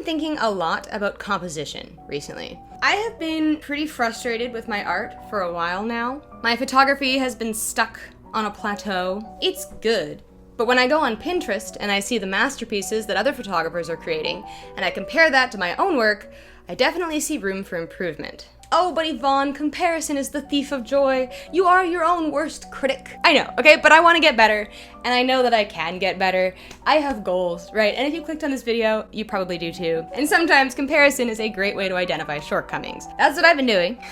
thinking a lot about composition recently. I have been pretty frustrated with my art for a while now. My photography has been stuck on a plateau. It's good, but when I go on Pinterest and I see the masterpieces that other photographers are creating, and I compare that to my own work, I definitely see room for improvement. Oh, but Yvonne, comparison is the thief of joy. You are your own worst critic. I know, okay, but I want to get better, and I know that I can get better. I have goals, right? And if you clicked on this video, you probably do too. And sometimes comparison is a great way to identify shortcomings. That's what I've been doing.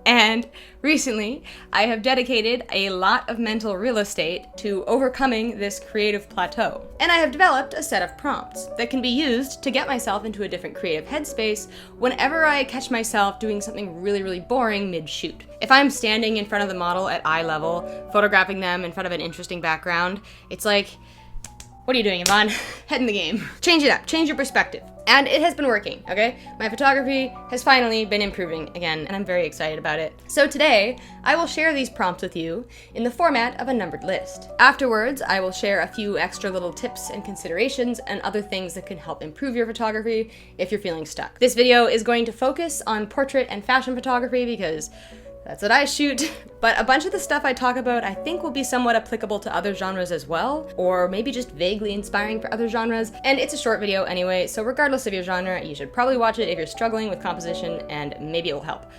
And recently, I have dedicated a lot of mental real estate to overcoming this creative plateau. And I have developed a set of prompts that can be used to get myself into a different creative headspace whenever I catch myself doing something really, really boring mid-shoot. If I'm standing in front of the model at eye level, photographing them in front of an interesting background, it's like, what are you doing, Yvonne? Head in the game. Change it up, change your perspective. And it has been working, okay? My photography has finally been improving again, and I'm very excited about it. So today, I will share these prompts with you in the format of a numbered list. Afterwards, I will share a few extra little tips and considerations and other things that can help improve your photography if you're feeling stuck. This video is going to focus on portrait and fashion photography because that's what I shoot, but a bunch of the stuff I talk about I think will be somewhat applicable to other genres as well, or maybe just vaguely inspiring for other genres. And it's a short video anyway, so regardless of your genre, you should probably watch it if you're struggling with composition, and maybe it will help.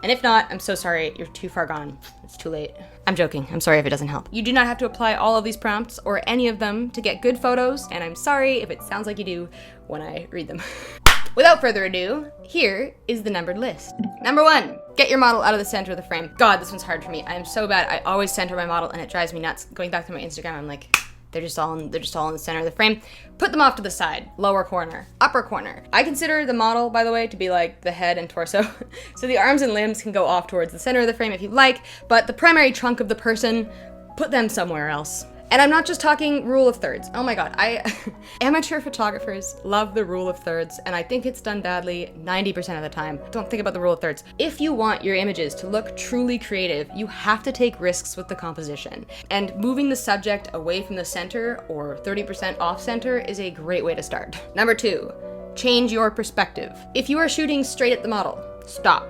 And if not, I'm so sorry, you're too far gone. It's too late. I'm joking, I'm sorry if it doesn't help. You do not have to apply all of these prompts or any of them to get good photos, and I'm sorry if it sounds like you do when I read them. Without further ado, here is the numbered list. Number 1, get your model out of the center of the frame. God, this one's hard for me. I am so bad. I always center my model and it drives me nuts. Going back through my Instagram, I'm like, they're just all in the center of the frame. Put them off to the side. Lower corner, upper corner. I consider the model, by the way, to be like the head and torso. So the arms and limbs can go off towards the center of the frame if you like, but the primary trunk of the person, put them somewhere else. And I'm not just talking rule of thirds. Oh my God, amateur photographers love the rule of thirds, and I think it's done badly 90% of the time. Don't think about the rule of thirds. If you want your images to look truly creative, you have to take risks with the composition. And moving the subject away from the center or 30% off center is a great way to start. Number 2, change your perspective. If you are shooting straight at the model, stop.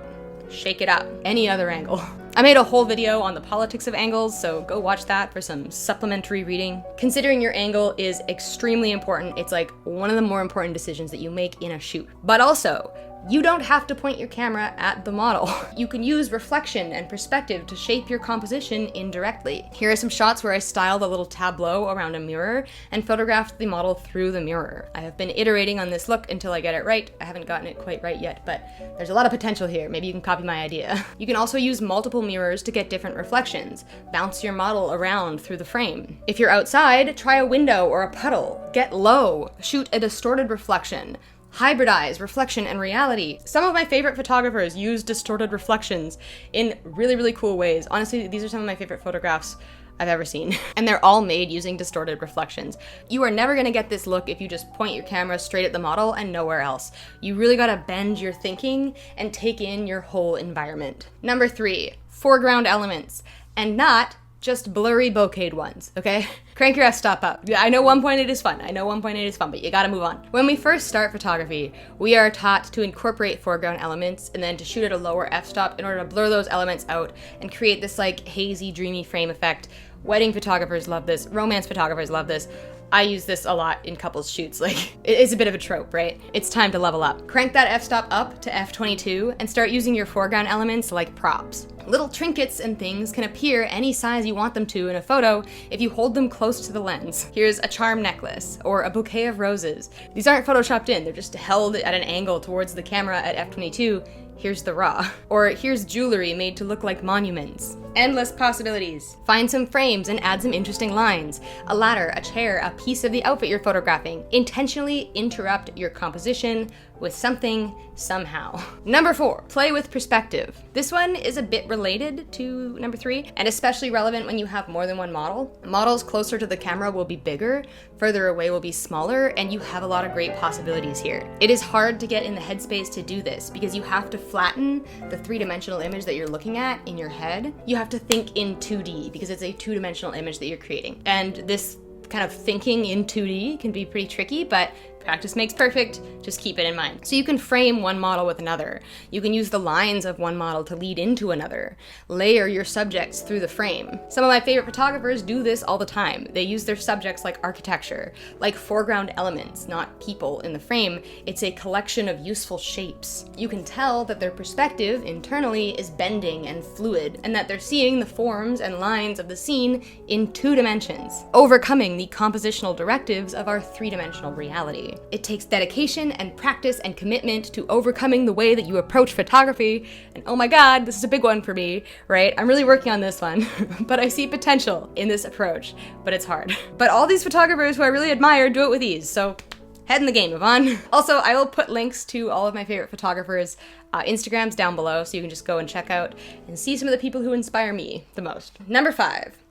Shake it up. Any other angle. I made a whole video on the politics of angles, so go watch that for some supplementary reading. Considering your angle is extremely important. It's like one of the more important decisions that you make in a shoot. But also, you don't have to point your camera at the model. You can use reflection and perspective to shape your composition indirectly. Here are some shots where I styled a little tableau around a mirror and photographed the model through the mirror. I have been iterating on this look until I get it right. I haven't gotten it quite right yet, but there's a lot of potential here. Maybe you can copy my idea. You can also use multiple mirrors to get different reflections. Bounce your model around through the frame. If you're outside, try a window or a puddle. Get low. Shoot a distorted reflection. Hybridize reflection and reality. Some of my favorite photographers use distorted reflections in really, really cool ways. Honestly, these are some of my favorite photographs I've ever seen. And they're all made using distorted reflections. You are never gonna get this look if you just point your camera straight at the model and nowhere else. You really gotta bend your thinking and take in your whole environment. Number 3, foreground elements, and not just blurry bokeh ones, okay? Crank your f-stop up. I know 1.8 is fun. I know 1.8 is fun, but you gotta move on. When we first start photography, we are taught to incorporate foreground elements and then to shoot at a lower f-stop in order to blur those elements out and create this like hazy, dreamy frame effect. Wedding photographers love this. Romance photographers love this. I use this a lot in couples shoots. Like, it's a bit of a trope, right? It's time to level up. Crank that f-stop up to f22 and start using your foreground elements like props. Little trinkets and things can appear any size you want them to in a photo if you hold them close to the lens. Here's a charm necklace or a bouquet of roses. These aren't photoshopped in, they're just held at an angle towards the camera at f22. Here's the raw. Or here's jewelry made to look like monuments. Endless possibilities. Find some frames and add some interesting lines. A ladder, a chair, a piece of the outfit you're photographing. Intentionally interrupt your composition with something, somehow. Number 4, play with perspective. This one is a bit related to number 3, and especially relevant when you have more than one model. Models closer to the camera will be bigger, further away will be smaller, and you have a lot of great possibilities here. It is hard to get in the headspace to do this because you have to flatten the 3-dimensional image that you're looking at in your head. You have to think in 2D because it's a 2-dimensional image that you're creating. And this kind of thinking in 2D can be pretty tricky, but Practice makes perfect, just keep it in mind. So you can frame one model with another. You can use the lines of one model to lead into another. Layer your subjects through the frame. Some of my favorite photographers do this all the time. They use their subjects like architecture, like foreground elements, not people in the frame. It's a collection of useful shapes. You can tell that their perspective internally is bending and fluid, and that they're seeing the forms and lines of the scene in 2 dimensions, overcoming the compositional directives of our 3-dimensional reality. It takes dedication and practice and commitment to overcoming the way that you approach photography, and oh my god, this is a big one for me, right? I'm really working on this one, but I see potential in this approach, but it's hard. But all these photographers who I really admire do it with ease, so head in the game, Yvonne. Also, I will put links to all of my favorite photographers' Instagrams down below, so you can just go and check out and see some of the people who inspire me the most. Number 5.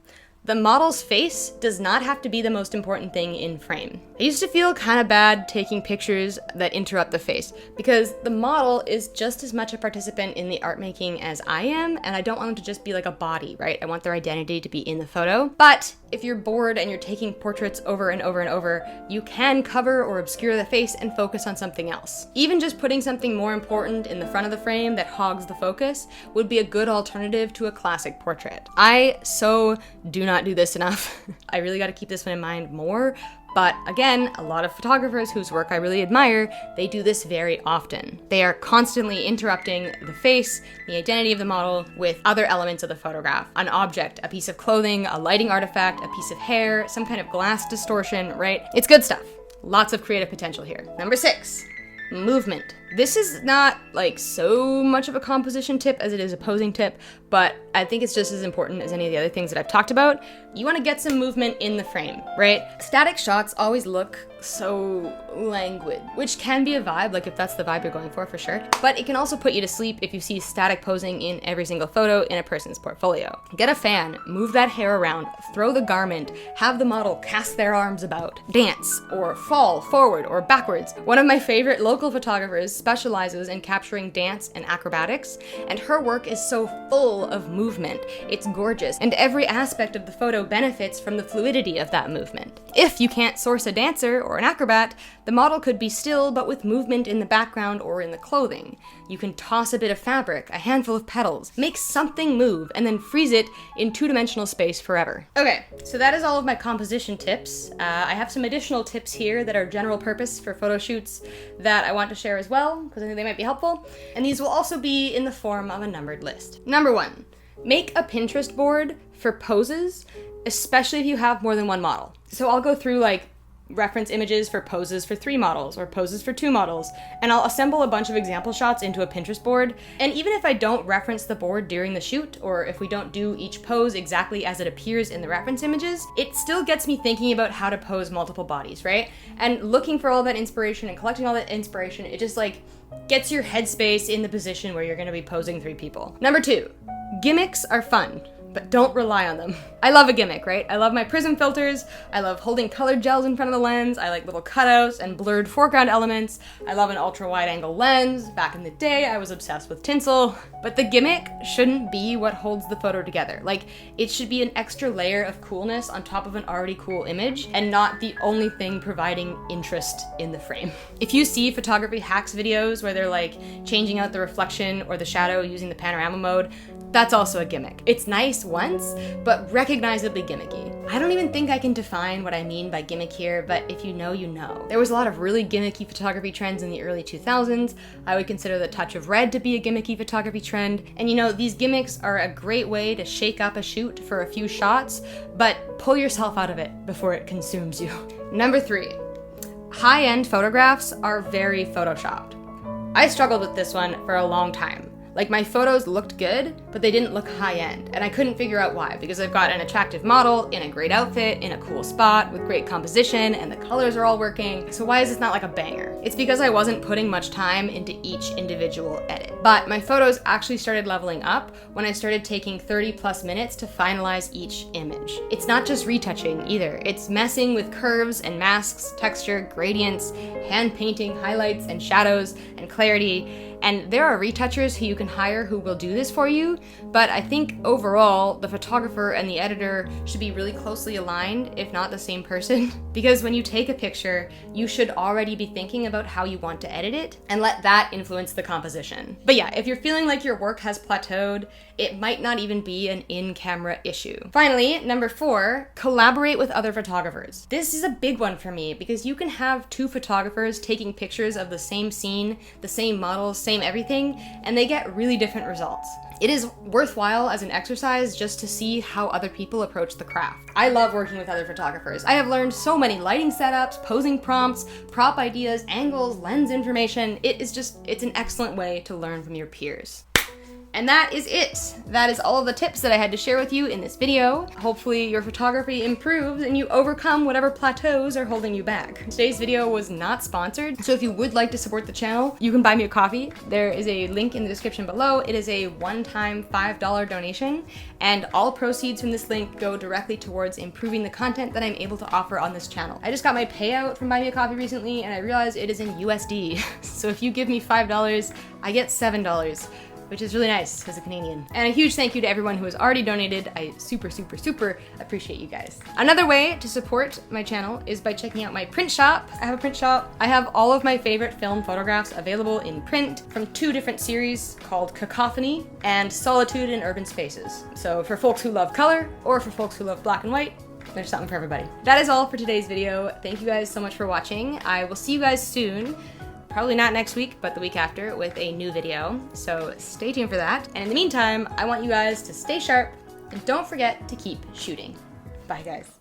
The model's face does not have to be the most important thing in frame. I used to feel kind of bad taking pictures that interrupt the face because the model is just as much a participant in the art making as I am, and I don't want them to just be like a body, right? I want their identity to be in the photo. But if you're bored and you're taking portraits over and over and over, you can cover or obscure the face and focus on something else. Even just putting something more important in the front of the frame that hogs the focus would be a good alternative to a classic portrait. I so do not do this enough. I really got to keep this one in mind more. But again, a lot of photographers whose work I really admire, they do this very often. They are constantly interrupting the face, the identity of the model, with other elements of the photograph. An object, a piece of clothing, a lighting artifact, a piece of hair, some kind of glass distortion, right? It's good stuff. Lots of creative potential here. Number 6, movement. This is not like so much of a composition tip as it is a posing tip, but I think it's just as important as any of the other things that I've talked about. You want to get some movement in the frame, right? Static shots always look so languid, which can be a vibe, like if that's the vibe you're going for sure. But it can also put you to sleep if you see static posing in every single photo in a person's portfolio. Get a fan, move that hair around, throw the garment, have the model cast their arms about, dance, or fall forward or backwards. One of my favorite local photographers specializes in capturing dance and acrobatics, and her work is so full of movement. It's gorgeous, and every aspect of the photo benefits from the fluidity of that movement. If you can't source a dancer or an acrobat, the model could be still but with movement in the background or in the clothing. You can toss a bit of fabric, a handful of petals, make something move, and then freeze it in 2-dimensional space forever. Okay, so that is all of my composition tips. I have some additional tips here that are general purpose for photo shoots that I want to share as well, because I think they might be helpful, and these will also be in the form of a numbered list. Number 1, make a Pinterest board for poses, especially if you have more than one model. So I'll go through like reference images for poses for 3 models or poses for 2 models, and I'll assemble a bunch of example shots into a Pinterest board. And even if I don't reference the board during the shoot, or if we don't do each pose exactly as it appears in the reference images, it still gets me thinking about how to pose multiple bodies, right? And looking for all that inspiration and collecting all that inspiration, it just like gets your headspace in the position where you're going to be posing 3 people. Number 2, gimmicks are fun, but don't rely on them. I love a gimmick, right? I love my prism filters. I love holding colored gels in front of the lens. I like little cutouts and blurred foreground elements. I love an ultra wide angle lens. Back in the day, I was obsessed with tinsel. But the gimmick shouldn't be what holds the photo together. Like, it should be an extra layer of coolness on top of an already cool image, and not the only thing providing interest in the frame. If you see photography hacks videos where they're like changing out the reflection or the shadow using the panorama mode, that's also a gimmick. It's nice once, but recognizably gimmicky. I don't even think I can define what I mean by gimmick here, but if you know, you know. There was a lot of really gimmicky photography trends in the early 2000s. I would consider the touch of red to be a gimmicky photography trend. And you know, these gimmicks are a great way to shake up a shoot for a few shots, but pull yourself out of it before it consumes you. Number 3, high-end photographs are very photoshopped. I struggled with this one for a long time. Like, my photos looked good, but they didn't look high-end, and I couldn't figure out why, because I've got an attractive model in a great outfit, in a cool spot, with great composition, and the colors are all working, so why is this not like a banger? It's because I wasn't putting much time into each individual edit. But my photos actually started leveling up when I started taking 30+ minutes to finalize each image. It's not just retouching either, it's messing with curves and masks, texture, gradients, hand painting, highlights and shadows, and clarity. And there are retouchers who you can hire who will do this for you, but I think overall the photographer and the editor should be really closely aligned, if not the same person, because when you take a picture, you should already be thinking about how you want to edit it and let that influence the composition. But yeah, if you're feeling like your work has plateaued, it might not even be an in-camera issue. Finally, number 4, collaborate with other photographers. This is a big one for me because you can have 2 photographers taking pictures of the same scene, the same models, same everything, and they get really different results. It is worthwhile as an exercise just to see how other people approach the craft. I love working with other photographers. I have learned so many lighting setups, posing prompts, prop ideas, angles, lens information. It's an excellent way to learn from your peers. And that is it. That is all of the tips that I had to share with you in this video. Hopefully your photography improves and you overcome whatever plateaus are holding you back. Today's video was not sponsored, so if you would like to support the channel, you can buy me a coffee. There is a link in the description below. It is a one-time $5 donation, and all proceeds from this link go directly towards improving the content that I'm able to offer on this channel. I just got my payout from Buy Me a Coffee recently, and I realized it is in USD. So if you give me $5, I get $7. Which is really nice as a Canadian. And a huge thank you to everyone who has already donated. I super appreciate you guys. Another way to support my channel is by checking out my print shop. I have a print shop. I have all of my favorite film photographs available in print from 2 different series called Cacophony and Solitude in Urban Spaces. So for folks who love color or for folks who love black and white, there's something for everybody. That is all for today's video. Thank you guys so much for watching. I will see you guys soon. Probably not next week, but the week after with a new video. So stay tuned for that. And in the meantime, I want you guys to stay sharp and don't forget to keep shooting. Bye guys.